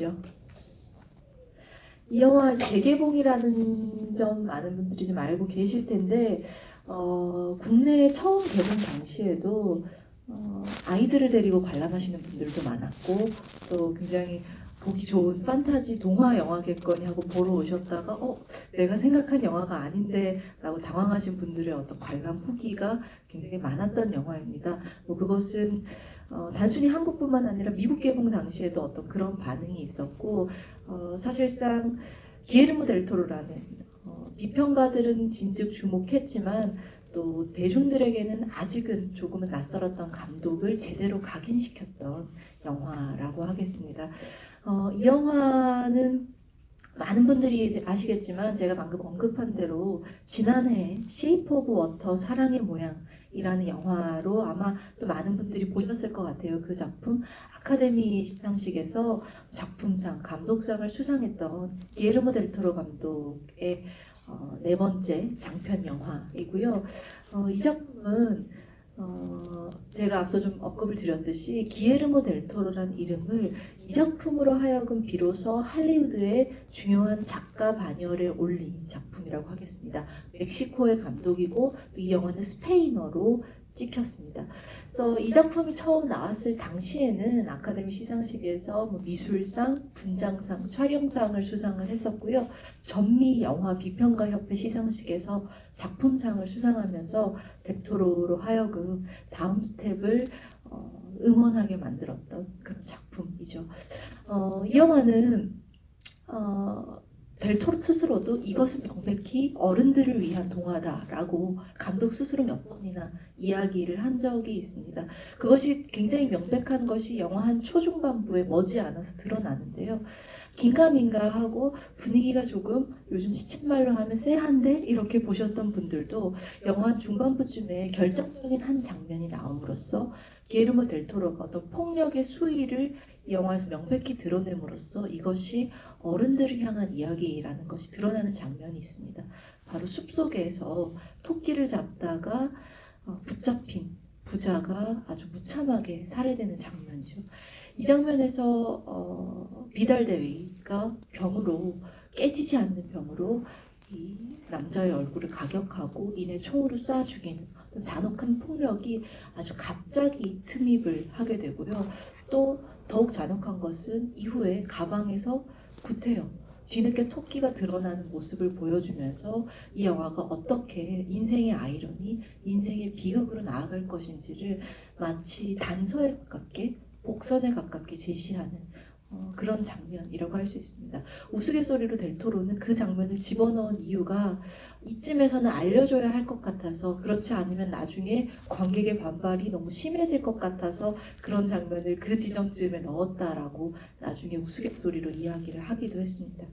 영화죠. 이 영화 재개봉이라는 점 많은 분들이 좀 알고 계실 텐데 국내에 처음 개봉 당시에도 아이들을 데리고 관람하시는 분들도 많았고 또 굉장히 보기 좋은 판타지 동화 영화겠거니 하고 보러 오셨다가 내가 생각한 영화가 아닌데 라고 당황하신 분들의 어떤 관람 후기가 굉장히 많았던 영화입니다. 뭐 그것은 단순히 한국뿐만 아니라 미국 개봉 당시에도 어떤 그런 반응이 있었고 사실상 기에르모 델 토로라는 비평가들은 진즉 주목했지만 또 대중들에게는 아직은 조금은 낯설었던 감독을 제대로 각인시켰던 영화라고 하겠습니다. 이 영화는 많은 분들이 이제 아시겠지만 제가 방금 언급한 대로 지난해 쉐이프 오브 워터 사랑의 모양이라는 영화로 아마 또 많은 분들이 보셨을 것 같아요. 그 작품 아카데미 시상식에서 작품상, 감독상을 수상했던 기에르모 델 토로 감독의 네 번째 장편 영화이고요. 이 작품은 제가 앞서 좀 언급을 드렸듯이 기에르모 델 토로라는 이름을 이 작품으로 하여금 비로소 할리우드의 중요한 작가 반열에 올린 작품이라고 하겠습니다. 멕시코의 감독이고 또 이 영화는 스페인어로 찍혔습니다. 그래서 이 작품이 처음 나왔을 당시에는 아카데미 시상식에서 뭐 미술상, 분장상, 촬영상을 수상을 했었고요. 전미 영화 비평가 협회 시상식에서 작품상을 수상하면서 델토로로 하여금 다음 스텝을 응원하게 만들었던 그런 작품이죠. 이 영화는 델토로 스스로도 이것은 명백히 어른들을 위한 동화다라고 감독 스스로 몇 번이나 이야기를 한 적이 있습니다. 그것이 굉장히 명백한 것이 영화 한 초중반부에 머지않아서 드러나는데요. 긴가민가하고 분위기가 조금 요즘 시쳇말로 하면 쎄한데 이렇게 보셨던 분들도 영화 중반부쯤에 결정적인 한 장면이 나옴으로써 게르모 델 토로가 어떤 폭력의 수위를 이 영화에서 명백히 드러냄으로써 이것이 어른들을 향한 이야기라는 것이 드러나는 장면이 있습니다. 바로 숲속에서 토끼를 잡다가 붙잡힌 부자가 아주 무참하게 살해되는 장면이죠. 이 장면에서 비달 대위가 병으로 깨지지 않는 병으로 이 남자의 얼굴을 가격하고 이내 총으로 쏴 죽이는 잔혹한 폭력이 아주 갑자기 틈입을 하게 되고요. 또 더욱 잔혹한 것은 이후에 가방에서 구태여 뒤늦게 토끼가 드러나는 모습을 보여주면서 이 영화가 어떻게 인생의 아이러니, 인생의 비극으로 나아갈 것인지를 마치 단서에 가깝게 복선에 가깝게 제시하는 그런 장면이라고 할 수 있습니다. 우스갯소리로 델 토로는 그 장면을 집어넣은 이유가 이쯤에서는 알려줘야 할 것 같아서 그렇지 않으면 나중에 관객의 반발이 너무 심해질 것 같아서 그런 장면을 그 지점쯤에 넣었다라고 나중에 우스갯소리로 이야기를 하기도 했습니다.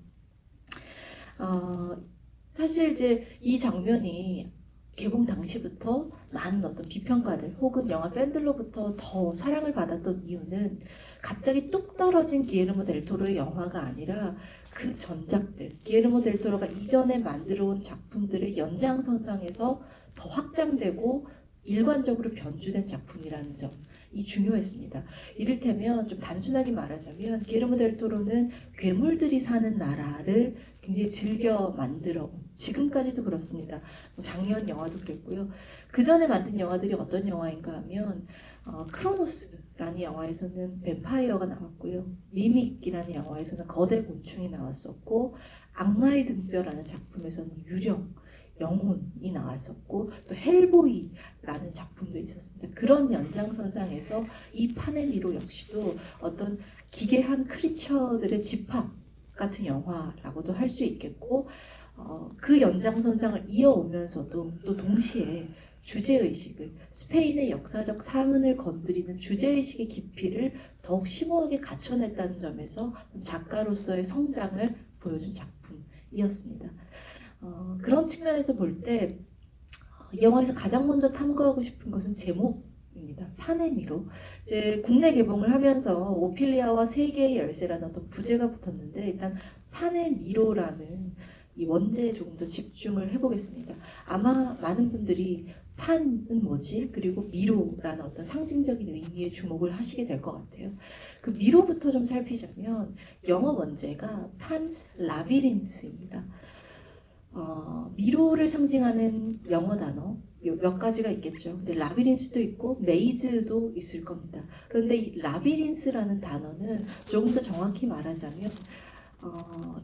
사실 이제 이 장면이 개봉 당시부터 많은 어떤 비평가들 혹은 영화 팬들로부터 더 사랑을 받았던 이유는 갑자기 뚝 떨어진 기에르모 델 토로의 영화가 아니라 그 전작들, 기에르모 델 토로가 이전에 만들어온 작품들의 연장선상에서 더 확장되고 일관적으로 변주된 작품이라는 점이 중요했습니다. 이를테면 좀 단순하게 말하자면 기에르모 델 토로는 괴물들이 사는 나라를 굉장히 즐겨 만들어 지금까지도 그렇습니다. 작년 영화도 그랬고요. 그 전에 만든 영화들이 어떤 영화인가 하면 크로노스라는 영화에서는 뱀파이어가 나왔고요. 미믹이라는 영화에서는 거대 곤충이 나왔었고 악마의 등뼈라는 작품에서는 유령, 영혼이 나왔었고 또 헬보이라는 작품도 있었습니다. 그런 연장선상에서 이 파네미로 역시도 어떤 기괴한 크리처들의 집합 같은 영화라고도 할 수 있겠고 그 연장선상을 이어오면서도 또 동시에 주제의식을 스페인의 역사적 사문을 건드리는 주제의식의 깊이를 더욱 심오하게 갖춰냈다는 점에서 작가로서의 성장을 보여준 작품이었습니다. 그런 측면에서 볼 때 이 영화에서 가장 먼저 탐구하고 싶은 것은 제목입니다. 파네미로. 이제 국내 개봉을 하면서 오피리아와 세계의 열쇠라는 어떤 부제가 붙었는데 일단 파네미로라는 이 원제에 조금 더 집중을 해보겠습니다. 아마 많은 분들이 판은 뭐지? 그리고 미로라는 어떤 상징적인 의미에 주목을 하시게 될 것 같아요. 그 미로부터 좀 살피자면 영어 원제가 판스 라비린스입니다. 미로를 상징하는 영어 단어 몇 가지가 있겠죠. 근데 라비린스도 있고 메이즈도 있을 겁니다. 그런데 이 라비린스라는 단어는 조금 더 정확히 말하자면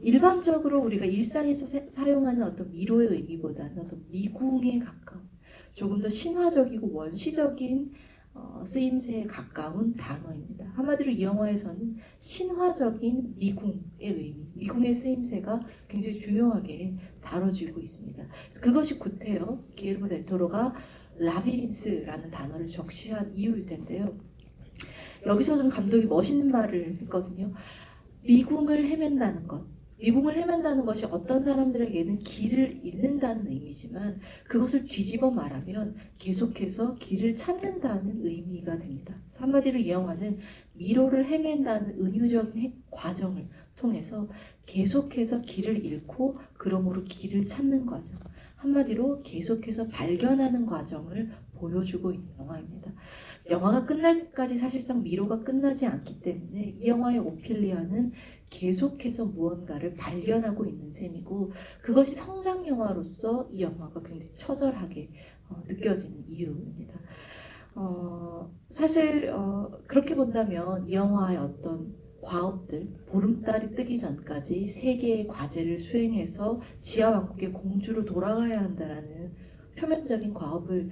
일반적으로 우리가 일상에서 사용하는 어떤 미로의 의미보다는 어떤 미궁에 가까운 조금 더 신화적이고 원시적인 쓰임새에 가까운 단어입니다. 한마디로 이 영화에서는 신화적인 미궁의 의미, 미궁의 쓰임새가 굉장히 중요하게 다뤄지고 있습니다. 그것이 구태여 기르모 델 토로가 라비린스라는 단어를 적시한 이유일 텐데요. 여기서 좀 감독이 멋있는 말을 했거든요. 미궁을 헤맨다는 것. 미궁을 헤맨다는 것이 어떤 사람들에게는 길을 잃는다는 의미지만 그것을 뒤집어 말하면 계속해서 길을 찾는다는 의미가 됩니다. 한마디로 이 영화는 미로를 헤맨다는 은유적인 과정을 통해서 계속해서 길을 잃고 그러므로 길을 찾는 과정. 한마디로 계속해서 발견하는 과정을 보여주고 있는 영화입니다. 영화가 끝날 때까지 사실상 미로가 끝나지 않기 때문에 이 영화의 오피리아는 계속해서 무언가를 발견하고 있는 셈이고 그것이 성장 영화로서 이 영화가 굉장히 처절하게 느껴지는 이유입니다. 사실 그렇게 본다면 이 영화의 어떤 과업들, 보름달이 뜨기 전까지 세 개의 과제를 수행해서 지하왕국의 공주로 돌아가야 한다라는 표면적인 과업을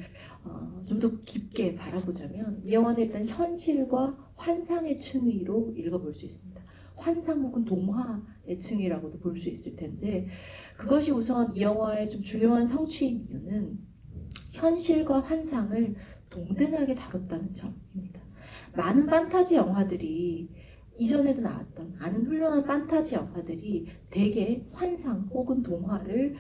좀 더 깊게 바라보자면 이 영화는 일단 현실과 환상의 층위로 읽어볼 수 있습니다. 환상 혹은 동화의 층이라고도 볼 수 있을 텐데 그것이 우선 이 영화의 좀 중요한 성취인 이유는 현실과 환상을 동등하게 다뤘다는 점입니다. 많은 판타지 영화들이 이전에도 나왔던 많은 훌륭한 판타지 영화들이 대개 환상 혹은 동화를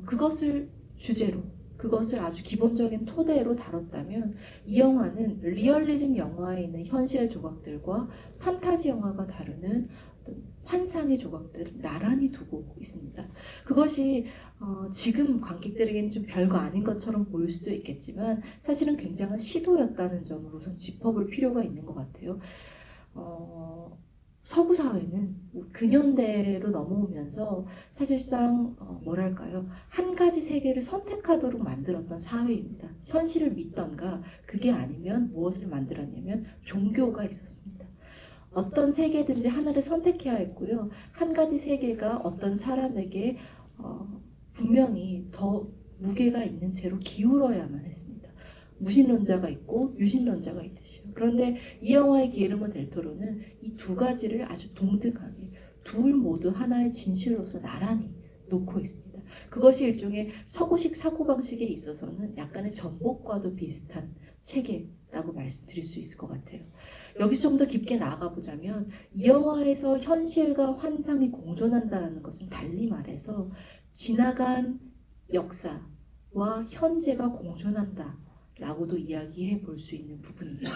그것을 주제로 그것을 아주 기본적인 토대로 다뤘다면 이 영화는 리얼리즘 영화에 있는 현실의 조각들과 판타지 영화가 다루는 환상의 조각들을 나란히 두고 있습니다. 그것이 지금 관객들에게는 좀 별거 아닌 것처럼 보일 수도 있겠지만 사실은 굉장한 시도였다는 점을 우선 짚어볼 필요가 있는 것 같아요. 서구 사회는 근현대로 넘어오면서 사실상 뭐랄까요 한 가지 세계를 선택하도록 만들었던 사회입니다. 현실을 믿던가 그게 아니면 무엇을 만들었냐면 종교가 있었습니다. 어떤 세계든지 하나를 선택해야 했고요. 한 가지 세계가 어떤 사람에게 분명히 더 무게가 있는 채로 기울어야만 했습니다. 무신론자가 있고 유신론자가 있듯이요. 그런데 이 영화의 기르모 델 토로는 이 두 가지를 아주 동등하게 둘 모두 하나의 진실로서 나란히 놓고 있습니다. 그것이 일종의 서구식 사고방식에 있어서는 약간의 전복과도 비슷한 체계라고 말씀드릴 수 있을 것 같아요. 여기서 좀 더 깊게 나아가 보자면 이 영화에서 현실과 환상이 공존한다는 것은 달리 말해서 지나간 역사와 현재가 공존한다 라고도 이야기해 볼 수 있는 부분입니다.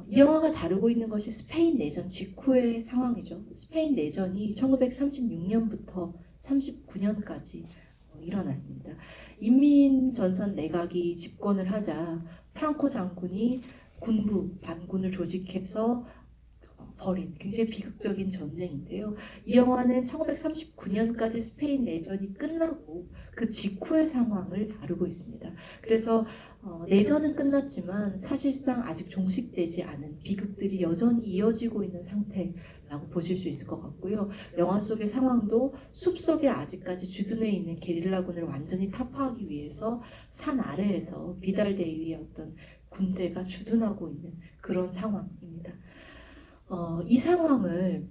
이 영화가 다루고 있는 것이 스페인 내전 직후의 상황이죠. 스페인 내전이 1936년부터 39년까지 일어났습니다. 인민전선 내각이 집권을 하자 프랑코 장군이 군부, 반군을 조직해서 벌인 굉장히 비극적인 전쟁인데요. 이 영화는 1939년까지 스페인 내전이 끝나고 그 직후의 상황을 다루고 있습니다. 그래서 내전은 끝났지만 사실상 아직 종식되지 않은 비극들이 여전히 이어지고 있는 상태라고 보실 수 있을 것 같고요. 영화 속의 상황도 숲속에 아직까지 주둔해 있는 게릴라군을 완전히 타파하기 위해서 산 아래에서 비달대위의 어떤 군대가 주둔하고 있는 그런 상황입니다. 이 상황을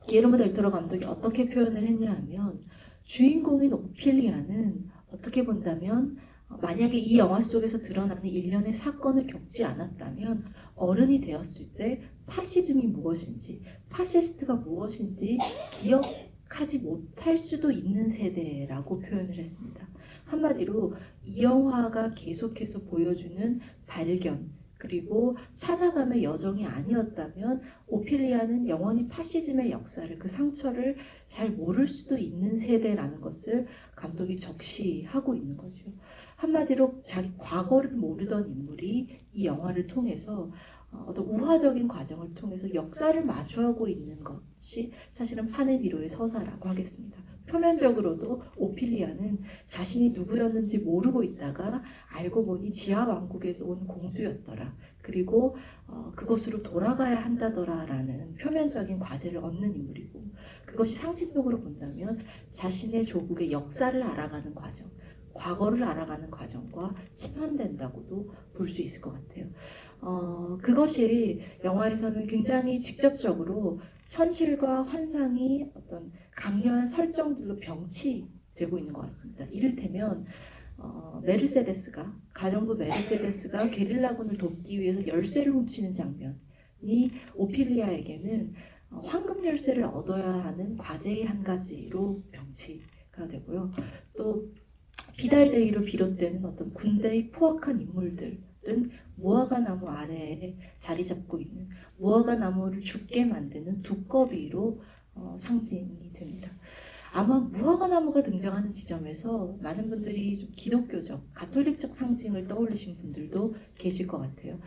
기르모 델 토로 감독이 어떻게 표현을 했냐 하면 주인공인 오피리아는 어떻게 본다면 만약에 이 영화 속에서 드러나는 일련의 사건을 겪지 않았다면 어른이 되었을 때 파시즘이 무엇인지 파시스트가 무엇인지 기억하지 못할 수도 있는 세대라고 표현을 했습니다. 한마디로 이 영화가 계속해서 보여주는 발견 그리고 찾아감의 여정이 아니었다면 오피리아는 영원히 파시즘의 역사를 그 상처를 잘 모를 수도 있는 세대라는 것을 감독이 적시하고 있는 거죠. 한마디로 자기 과거를 모르던 인물이 이 영화를 통해서 어떤 우화적인 과정을 통해서 역사를 마주하고 있는 것이 사실은 파네비로의 서사라고 하겠습니다. 표면적으로도 오피리아는 자신이 누구였는지 모르고 있다가 알고 보니 지하 왕국에서 온 공주였더라. 그리고 그곳으로 돌아가야 한다더라라는 표면적인 과제를 얻는 인물이고, 그것이 상징적으로 본다면 자신의 조국의 역사를 알아가는 과정, 과거를 알아가는 과정과 치환된다고도 볼 수 있을 것 같아요. 그것이 영화에서는 굉장히 직접적으로 현실과 환상이 어떤 강렬한 설정들로 병치되고 있는 것 같습니다. 이를테면 메르세데스가, 가정부 메르세데스가 게릴라군을 돕기 위해서 열쇠를 훔치는 장면이 오피리아에게는 황금 열쇠를 얻어야 하는 과제의 한 가지로 병치가 되고요. 또 비달데이로 비롯되는 어떤 군대의 포악한 인물들은 무화과 나무 아래에 자리 잡고 있는, 무화과 나무를 죽게 만드는 두꺼비로 상징이 됩니다. 아마 무화과 나무가 등장하는 지점에서 많은 분들이 좀 기독교적, 가톨릭적 상징을 떠올리신 분들도 계실 것 같아요.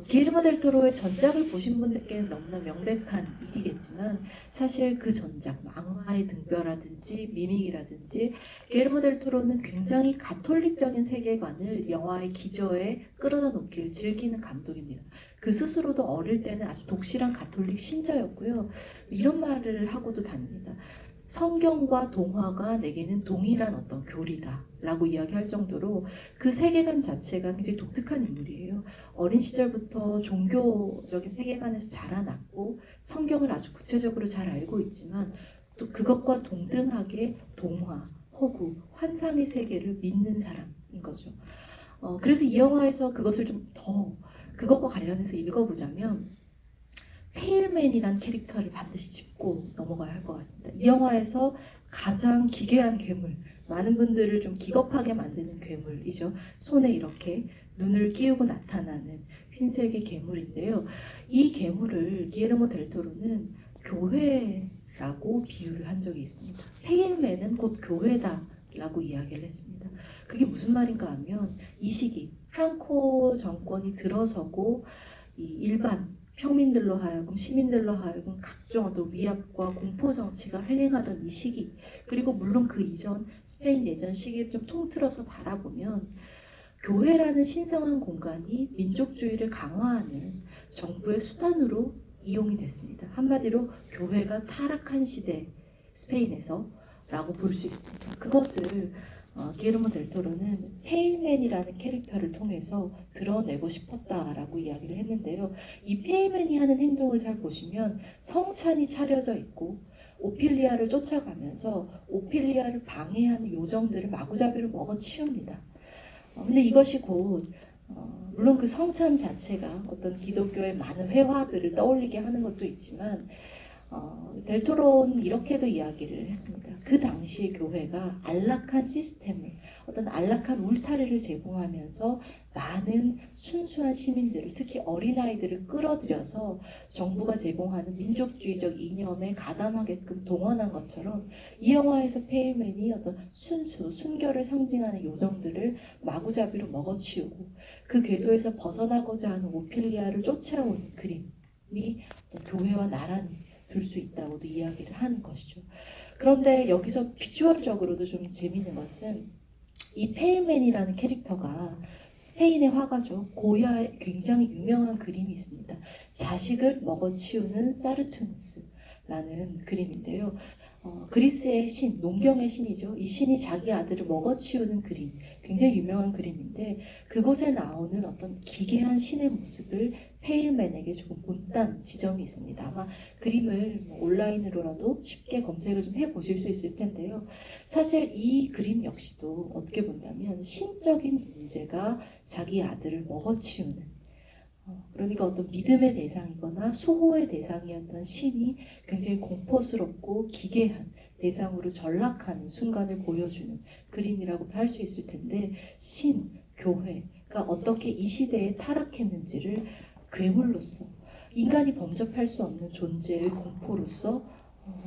기르모 델 토로의 전작을 보신 분들께는 너무나 명백한 일이겠지만, 사실 그 전작, 악마의 등뼈라든지 미믹이라든지, 기르모 델 토로는 굉장히 가톨릭적인 세계관을 영화의 기저에 끌어다 놓기를 즐기는 감독입니다. 그 스스로도 어릴 때는 아주 독실한 가톨릭 신자였고요. 이런 말을 하고도 다닙니다. 성경과 동화가 내게는 동일한 어떤 교리다 라고 이야기할 정도로 그 세계관 자체가 굉장히 독특한 인물이에요. 어린 시절부터 종교적인 세계관에서 자라났고 성경을 아주 구체적으로 잘 알고 있지만 또 그것과 동등하게 동화, 허구, 환상의 세계를 믿는 사람인 거죠. 그래서 이 영화에서 그것을 좀 더 그것과 관련해서 읽어보자면 페일맨이란 캐릭터를 반드시 짚고 넘어가야 할 것 같습니다. 이 영화에서 가장 기괴한 괴물, 많은 분들을 좀 기겁하게 만드는 괴물이죠. 손에 이렇게 눈을 끼우고 나타나는 흰색의 괴물인데요. 이 괴물을 기에르모 델 토로는 교회라고 비유를 한 적이 있습니다. 페일맨은 곧 교회다 라고 이야기를 했습니다. 그게 무슨 말인가 하면 이 시기 프랑코 정권이 들어서고 이 일반 평민들로 하여금, 시민들로 하여금 각종 어떤 위압과 공포 정치가 횡행하던 이 시기, 그리고 물론 그 이전 스페인 내전 시기를 좀 통틀어서 바라보면 교회라는 신성한 공간이 민족주의를 강화하는 정부의 수단으로 이용이 됐습니다. 한마디로 교회가 타락한 시대 스페인에서 라고 볼 수 있습니다. 그것을 기르모 델 토로는 페일맨이라는 캐릭터를 통해서 드러내고 싶었다라고 이야기를 했는데요. 이 페일맨이 하는 행동을 잘 보시면 성찬이 차려져 있고 오피리아를 쫓아가면서 오피리아를 방해하는 요정들을 마구잡이로 먹어치웁니다. 근데 이것이 곧 물론 그 성찬 자체가 어떤 기독교의 많은 회화들을 떠올리게 하는 것도 있지만 델토로는 이렇게도 이야기를 했습니다. 그 당시의 교회가 안락한 시스템을, 어떤 안락한 울타리를 제공하면서 많은 순수한 시민들을, 특히 어린아이들을 끌어들여서 정부가 제공하는 민족주의적 이념에 가담하게끔 동원한 것처럼 이 영화에서 페일맨이 어떤 순수, 순결을 상징하는 요정들을 마구잡이로 먹어치우고 그 궤도에서 벗어나고자 하는 오피리아를 쫓아오는 그림이 교회와 나란히 둘 수 있다고도 이야기를 하는 것이죠. 그런데 여기서 비주얼적으로도 좀 재미있는 것은 이 페일맨이라는 캐릭터가 스페인의 화가죠. 고야의 굉장히 유명한 그림이 있습니다. 자식을 먹어치우는 사르투누스라는 그림인데요. 그리스의 신, 농경의 신이죠. 이 신이 자기 아들을 먹어치우는 그림, 굉장히 유명한 그림인데 그곳에 나오는 어떤 기괴한 신의 모습을 페일맨에게 조금 본딴 지점이 있습니다. 아마 그림을 온라인으로라도 쉽게 검색을 좀 해보실 수 있을 텐데요. 사실 이 그림 역시도 어떻게 본다면 신적인 문제가 자기 아들을 먹어치우는, 그러니까 어떤 믿음의 대상이거나 수호의 대상이었던 신이 굉장히 공포스럽고 기괴한 대상으로 전락하는 순간을 보여주는 그림이라고도 할 수 있을 텐데, 신, 교회가 어떻게 이 시대에 타락했는지를 괴물로서, 인간이 범접할 수 없는 존재의 공포로서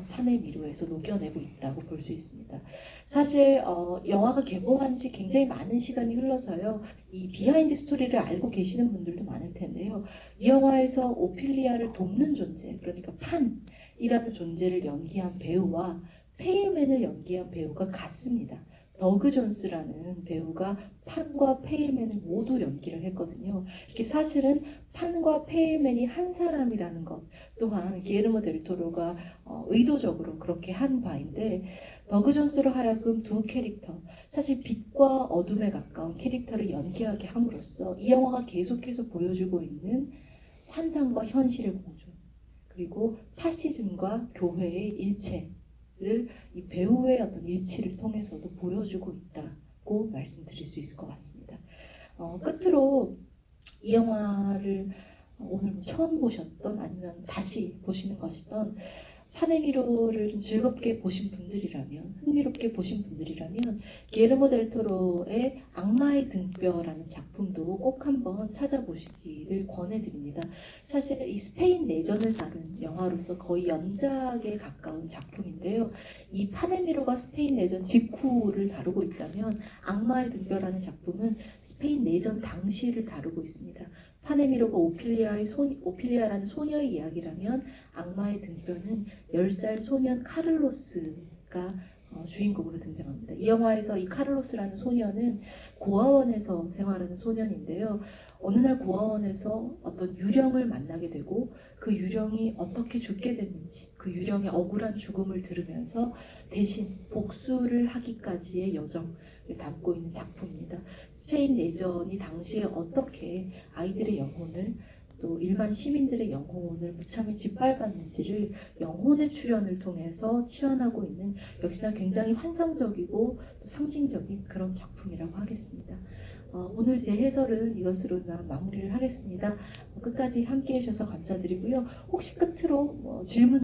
판의 미로에서 녹여내고 있다고 볼 수 있습니다. 사실 영화가 개봉한 지 굉장히 많은 시간이 흘러서요. 이 비하인드 스토리를 알고 계시는 분들도 많을 텐데요. 이 영화에서 오피리아를 돕는 존재, 그러니까 판이라는 존재를 연기한 배우와 페일맨을 연기한 배우가 같습니다. 더그 존스라는 배우가 판과 페일맨을 모두 연기를 했거든요. 이게 사실은 판과 페일맨이 한 사람이라는 것 또한 기에르모 델 토로가 의도적으로 그렇게 한 바인데, 더그 존스로 하여금 두 캐릭터, 사실 빛과 어둠에 가까운 캐릭터를 연기하게 함으로써 이 영화가 계속해서 보여주고 있는 환상과 현실의 공존, 그리고 파시즘과 교회의 일체를 이 배우의 어떤 일치를 통해서도 보여주고 있다고 말씀드릴 수 있을 것 같습니다. 끝으로 이 영화를 오늘 처음 보셨던 아니면 다시 보시는 것이던 판의 미로를 좀 즐겁게 보신 분들이라면, 흥미롭게 보신 분들이라면 기에르모 델 토로의 악마의 등뼈라는 작품도 꼭 한번 찾아보시기를 권해드립니다. 사실 이 스페인 내전을 다룬 영화로서 거의 연작에 가까운 작품인데요. 이 판의 미로가 스페인 내전 직후를 다루고 있다면 악마의 등뼈라는 작품은 스페인 내전 당시를 다루고 있습니다. 판의 미로가 오피리아라는 소녀의 이야기라면 악마의 등뼈는 10살 소년 카를로스가 주인공으로 등장합니다. 이 영화에서 이 카를로스라는 소년은 고아원에서 생활하는 소년인데요. 어느 날 고아원에서 어떤 유령을 만나게 되고 그 유령이 어떻게 죽게 됐는지, 그 유령의 억울한 죽음을 들으면서 대신 복수를 하기까지의 여정을 담고 있는 작품입니다. 스페인 내전이 당시에 어떻게 아이들의 영혼을 또 일반 시민들의 영혼을 무참히 짓밟았는지를 영혼의 출현을 통해서 치환하고 있는, 역시나 굉장히 환상적이고 또 상징적인 그런 작품이라고 하겠습니다. 오늘 제 해설은 이것으로 마무리를 하겠습니다. 끝까지 함께해 주셔서 감사드리고요. 혹시 끝으로 질문